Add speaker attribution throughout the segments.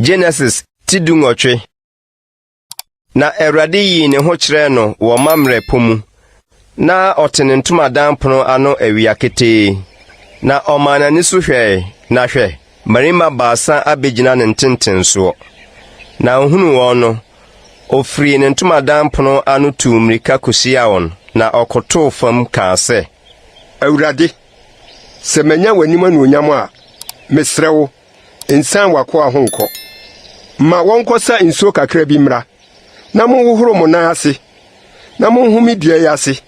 Speaker 1: Genesis tidungotwe. Na Awurade yi ne ho kyerɛ no wɔ mamrɛ pomu. Na ɔtene ntomadan pono ano awia ketee. Na ɔmanani so hwɛ na hwɛ marima baasa abegyina ne ntentensoɔ. Na ohunu wɔn no, ofiri ne ntomadan pono ano tu mmirika kosia wɔn. Na ɔkɔtoo fam kaa sɛ,
Speaker 2: Awurade, sɛ manya w'anim anuonyam a, mesrɛ wo, nsan w'akoa ho nkɔ. Ma wɔnkɔsa nsuo kakra bi mmra, na monhohoro mo nan ase, na monhome dua yi ase,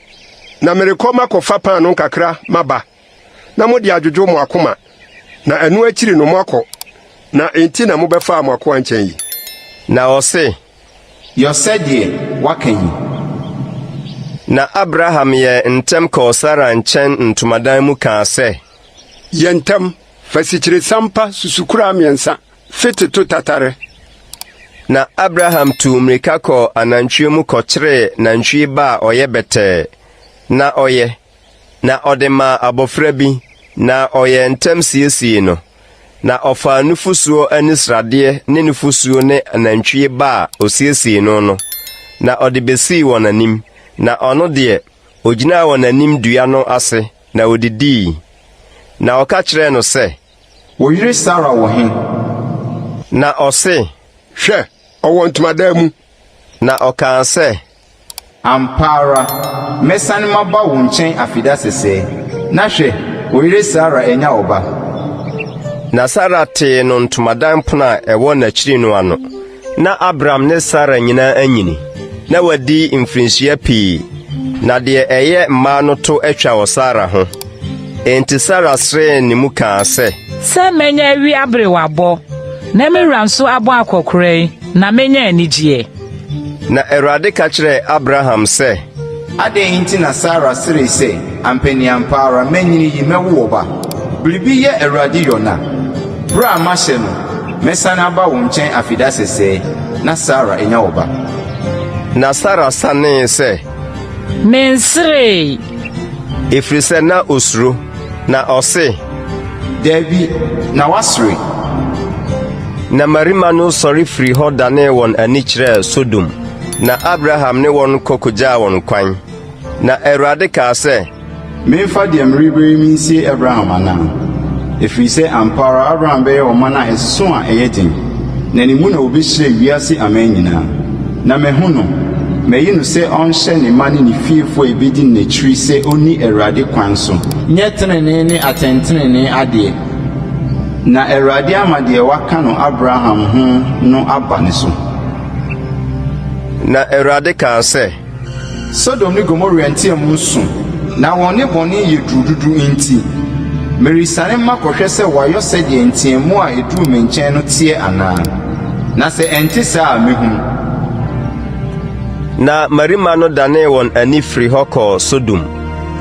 Speaker 2: na merekɔ makɔfa paano kakra maba, na mode adwodwo mo akoma, na ɛno akyiri no moakɔ, na enti na mobɛfa mo akoa nkyɛn yi.
Speaker 1: Na ɔse,
Speaker 3: Yɔsɛdeɛ waka yi.
Speaker 1: Na Abraham yɛ ntɛm kɔɔ Sara nkyɛn ntomadan mu kaa sɛ,
Speaker 2: Yɛ ntɛm, fa sikyire sampa susukura mmiɛnsa, fiteto tatare.
Speaker 1: Na Abraham tu mmirika kɔ anantwie mu kɔkyeree nantwie ba a ɔyɛ bɛtɛɛ. Na ɔyɛ, na ɔde ma abɔfra bi, na ɔyɛ ntɛm siesie no. Na ɔfaa nufusuo anisradeɛ ne nufusuo ne anantwie ba a osiesie no. Na ɔde besii wɔn anim. Na ɔno deɛ, ogyinaa wɔn anim dua no ase, na odidii. Na ɔka kyerɛɛ no sɛ,
Speaker 3: Wo yere Sara wɔ he?
Speaker 1: Na ɔse,
Speaker 2: Hwɛ, ɔwɔ ntomadan mu.
Speaker 1: Na ɔkaa sɛ,
Speaker 3: Ampa ara, mɛsane maba wo nkyɛn afida sɛsɛɛ. Na hwɛ, wo yere Sara anya ɔba.
Speaker 1: Na Sara tee no ntomadan pono a ɛwɔ n'akyiri no ano. Na Abraham ne Sara nyinaa anyini. Na wadi mfirinhyia pii. Na deɛ ɛyɛ mmaa no to atwa wɔ Sara ho. Enti Sara sree ne mu kaa sɛ,
Speaker 4: Sɛ menya awi abere wabɔ, na mewura nso abɔ akɔkora yi, na menya anigyeɛ.
Speaker 1: Na Awurade ka kyerɛɛ Abraham sɛ,
Speaker 3: Adɛn nti na Sara sere sɛ, Ampani ampa ara mɛnyini yi mɛwo ɔba. Biribi yɛ Awurade yɔna. Bere a mahyɛ no, mɛsane aba wo nkyɛn afida sɛsɛɛ, na Sara anya ɔba.
Speaker 1: Na Sara sanee sɛ,
Speaker 4: Mensere.
Speaker 1: ɛfiri sɛ na osuro. Na ɔse,
Speaker 3: Dabi, na wasere.
Speaker 1: Na marima no sɔre firi hɔ danee wɔn ani kyerɛɛ Sodom. Na Abraham ne wɔn kɔkogyaa wɔn kwan. Na Awurade kaa sɛ,
Speaker 3: Memfa deɛ merebere mi nsie Abraham anaa? Ɛfiri sɛ ampa ara Abraham bɛyɛ ɔman a ɛso a ɛyɛ den, na ne mu na obɛhyirɛ wiase aman nyinaa. Na mahu no, mayi no sɛ ɔnhyɛ ne ma ne ne fiefoɔ a ɛbɛdi n'akyiri sɛ onni Awurade kwan so. Nyɛ tenenee ne atɛntenenee adeɛ. Na Awurade ama deɛ waka no Abraham ho no aba ne so.
Speaker 1: Na Awurade kaa sɛ,
Speaker 3: Sodom ne Gomora nteɛmu nso, na wɔn ne bɔne yɛ durududu nti, meresane ma kɔhwɛ sɛ wɔayɔ sɛdeɛ nteɛmu a ɛduru me nkyɛn no teɛ anaa. Na sɛ ɛnte saa a mehu.
Speaker 1: Na marima no danee wɔn ani firi hɔ kɔɔ Sodom.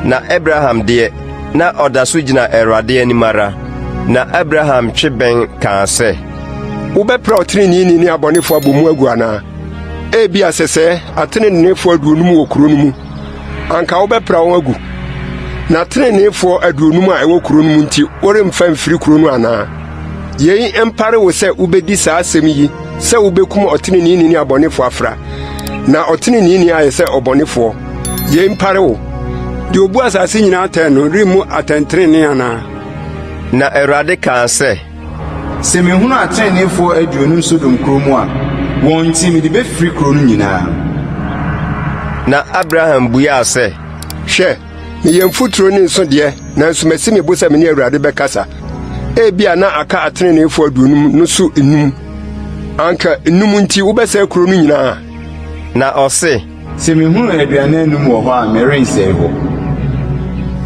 Speaker 1: Na Abraham deɛ, na ɔda so gyina Awurade anim ara. Na Abraham twe bɛn kaa sɛ,
Speaker 2: Wobɛpra ɔteneneeni ne abɔnefoɔ abɔ mu agu anaa? Ebia sɛsɛɛ ateneneefoɔ 50 wɔ kuro no mu. Anka wobɛpra wɔn agu. Na ateneneefoɔ 50 a ɛwɔ kuro no mu nti, wɔremfa mfiri kuro no anaa? Yei mpare wo sɛ wobɛdi saa asɛm yi, sɛ wobɛkum ɔteneneeni ne abɔnefoɔ afra. Na ɔteneneeni ayɛ sɛ ɔbɔnefoɔ. Yei mpare wo. Deɛ obu asase nyinaa atɛn no, remmu atɛntenenee anaa?
Speaker 1: Na Awurade kaa sɛ,
Speaker 3: Sɛ mehunu ateneneefoɔ 50 Sodom kuro mu a, wɔn nti mede bɛfiri kuro no nyinaa.
Speaker 1: Na Abraham buaa sɛ,
Speaker 2: Hwɛ, meyɛ mfuturo ne nsodeɛ, nanso masi me bo sɛ me ne Awurade bɛkasa. Ebia na aka ateneneefoɔ 50 no so 5. Anka 5 nti wobɛsɛe kuro no nyinaa.
Speaker 1: Na ɔse,
Speaker 3: Sɛ mehunu aduane anum wɔ hɔ a merensɛe hɔ.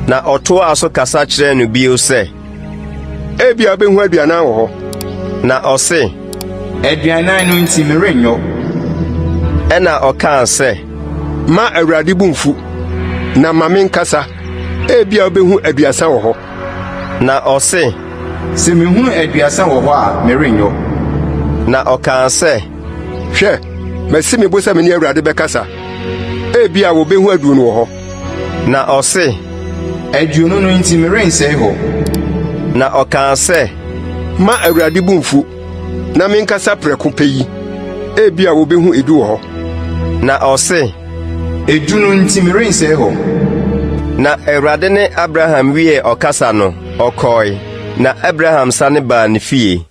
Speaker 1: Na ɔtoaa so kasa kyerɛɛ no bio sɛ,
Speaker 2: Ebia wobɛhu aduanan wɔ hɔ.
Speaker 1: Na ɔse,
Speaker 3: Aduanan no nti merenyɔ.
Speaker 1: ɛna ɔkaa sɛ,
Speaker 2: Ma Awurade bu mfu, na ma menkasa. Ebia wobɛhu 30 wɔ hɔ.
Speaker 1: Na ɔse,
Speaker 3: Sɛ mehunu 30 wɔ hɔ a merenyɔ.
Speaker 1: Na ɔkaa sɛ,
Speaker 2: Hwɛ, masi me bo sɛ me ne Awurade bɛkasa. Ebia wobɛhu 20 wɔ hɔ.
Speaker 1: Na ɔse,
Speaker 3: 20 no nti merensɛe hɔ.
Speaker 1: Na ɔkaa sɛ,
Speaker 2: Ma Awurade bu mfu, na menkasa prɛko pɛ yi, ebia wobehu edu wɔ hɔ.
Speaker 1: Na ɔse,
Speaker 3: edu no nti merensɛe hɔ.
Speaker 1: na Awurade ne Abraham wie ɔkasa no, ɔkɔe, na Abraham sane baa ne fie.